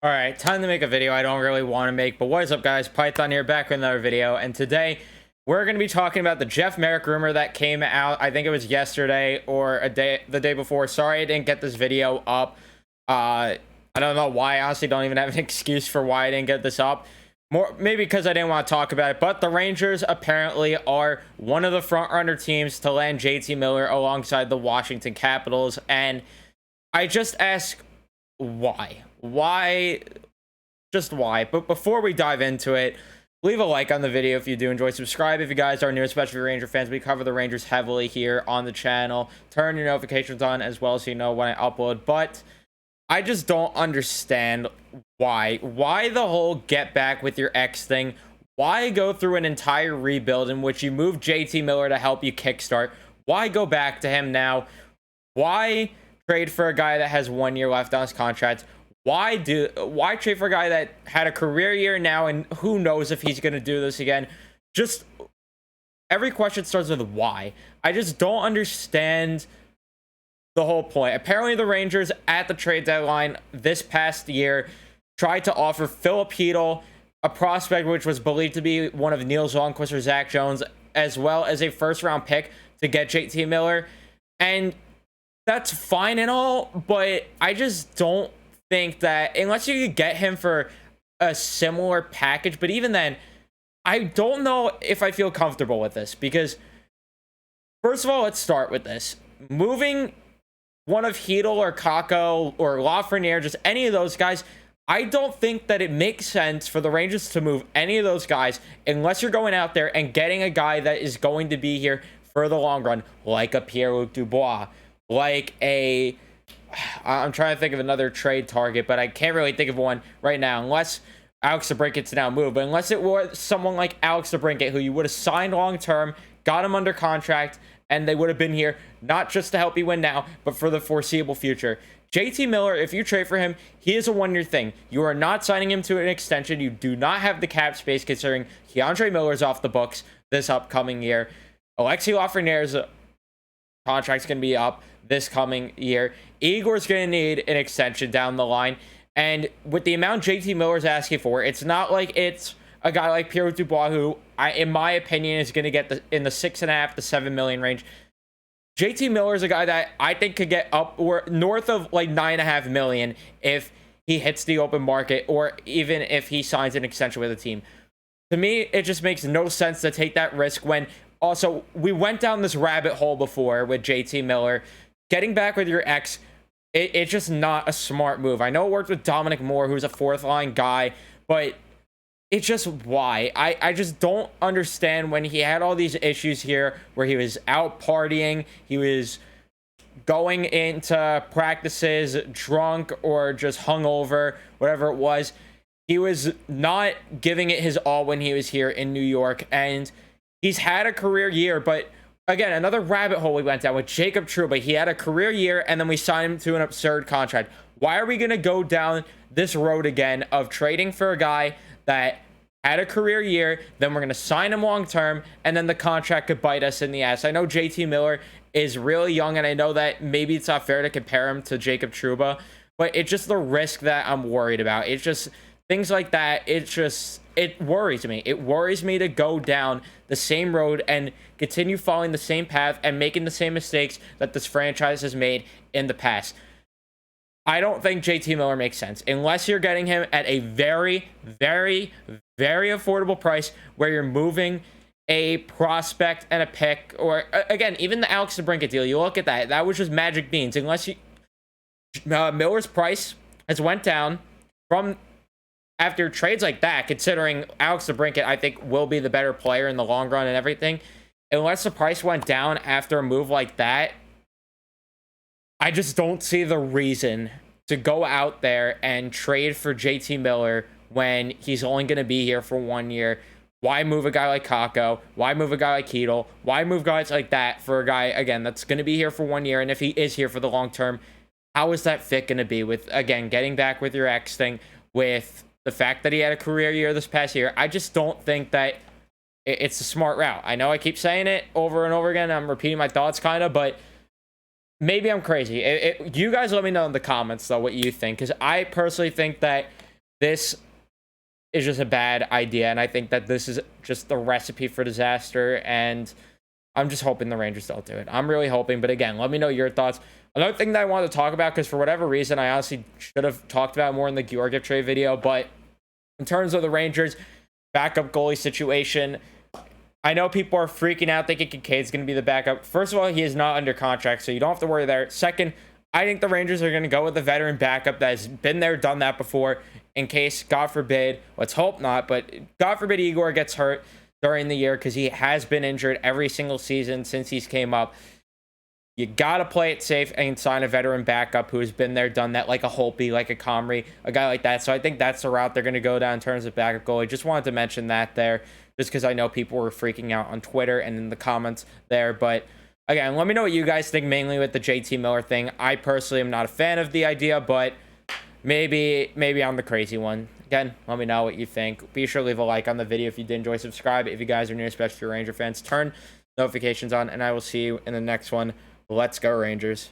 All right, time to make a video I don't really want to make, but what is up, guys? Python here, back with another video, and today we're going to be talking about the Jeff Merrick rumor that came out. I think it was yesterday or the day before. Sorry I didn't get this video up. I don't know why. I honestly don't even have an excuse for why I didn't get this up. Maybe because I didn't want to talk about it, but the Rangers apparently are one of the front-runner teams to land JT Miller alongside the Washington Capitals, and I just ask, why? Why? Just why? But before we dive into it, leave a like on the video if you do enjoy. Subscribe if you guys are new, especially Ranger fans. We cover the Rangers heavily here on the channel. Turn your notifications on as well so you know when I upload. But I just don't understand why. Why the whole get back with your ex thing? Why go through an entire rebuild in which you move JT Miller to help you kickstart? Why go back to him now? Why trade for a guy that has 1 year left on his contract? Why trade for a guy that had a career year now and who knows if he's going to do this again? Just every question starts with why. I just don't understand the whole point. Apparently the Rangers at the trade deadline this past year tried to offer Filip Chytil, a prospect which was believed to be one of Nils Lundkvist or Zach Jones, as well as a first round pick to get JT Miller. And that's fine and all, but I just don't think that unless you could get him for a similar package, but even then, I don't know if I feel comfortable with this because, first of all, let's start with this. Moving one of Chytil or Kakko or Lafreniere, just any of those guys, I don't think that it makes sense for the Rangers to move any of those guys unless you're going out there and getting a guy that is going to be here for the long run, like a Pierre-Luc Dubois, like I'm trying to think of another trade target, but I can't really think of one right now, unless Alex DeBrincat's now moved. But unless it was someone like Alex DeBrincat, who you would have signed long-term, got him under contract, and they would have been here not just to help you win now, but for the foreseeable future. JT Miller, if you trade for him, he is a one-year thing. You are not signing him to an extension. You do not have the cap space, considering K'Andre Miller's off the books this upcoming year. Alexi Lafreniere's contract's going to be up this coming year. Igor's going to need an extension down the line. And with the amount JT Miller's asking for, it's not like it's a guy like Pierre Dubois, who, in my opinion, is going to get in the 6.5 to 7 million range. JT Miller is a guy that I think could get up or north of like 9.5 million if he hits the open market, or even if he signs an extension with a team. To me, it just makes no sense to take that risk when also we went down this rabbit hole before with JT Miller. Getting back with your ex, it's just not a smart move. I know it worked with Dominic Moore, who's a fourth line guy, but it's just why. I just don't understand when he had all these issues here where he was out partying, he was going into practices drunk or just hungover, whatever it was. He was not giving it his all when he was here in New York, and he's had a career year, but again, another rabbit hole we went down with Jacob Trouba. He had a career year, and then we signed him to an absurd contract. Why are we going to go down this road again of trading for a guy that had a career year, then we're going to sign him long-term, and then the contract could bite us in the ass? I know JT Miller is really young, and I know that maybe it's not fair to compare him to Jacob Trouba, but it's just the risk that I'm worried about. It's just things like that. It worries me. It worries me to go down the same road and continue following the same path and making the same mistakes that this franchise has made in the past. I don't think JT Miller makes sense unless you're getting him at a very, very, very affordable price where you're moving a prospect and a pick, or again, even the Alex DeBrincat deal. You look at that. That was just magic beans. Unless Miller's price has went down from after trades like that, considering Alex DeBrincat, I think, will be the better player in the long run and everything. Unless the price went down after a move like that, I just don't see the reason to go out there and trade for JT Miller when he's only going to be here for 1 year. Why move a guy like Kakko? Why move a guy like Chytil? Why move guys like that for a guy, again, that's going to be here for 1 year? And if he is here for the long term, how is that fit going to be with, again, getting back with your ex thing, with the fact that he had a career year this past year? I just don't think that it's a smart route. I know I keep saying it over and over again. I'm repeating my thoughts kind of, but maybe I'm crazy. You guys let me know in the comments, though, what you think, because I personally think that this is just a bad idea, and I think that this is just the recipe for disaster, and I'm just hoping the Rangers don't do it. I'm really hoping, but again, let me know your thoughts. Another thing that I wanted to talk about, because for whatever reason, I honestly should have talked about more in the Georgiev trade video, but in terms of the Rangers backup goalie situation, I know people are freaking out thinking Kincaid's going to be the backup. First of all, he is not under contract, so you don't have to worry there. Second, I think the Rangers are going to go with a veteran backup that has been there, done that before, in case, God forbid, let's hope not, but God forbid Igor gets hurt during the year, because he has been injured every single season since he's came up. You got to play it safe and sign a veteran backup who has been there, done that, like a Holtby, like a Comrie, a guy like that. So I think that's the route they're going to go down in terms of backup goalie. Just wanted to mention that there, just because I know people were freaking out on Twitter and in the comments there. But again, let me know what you guys think, mainly with the JT Miller thing. I personally am not a fan of the idea, but maybe I'm the crazy one. Again, let me know what you think. Be sure to leave a like on the video if you did enjoy. Subscribe if you guys are new, especially Ranger fans. Turn notifications on, and I will see you in the next one. Let's go, Rangers.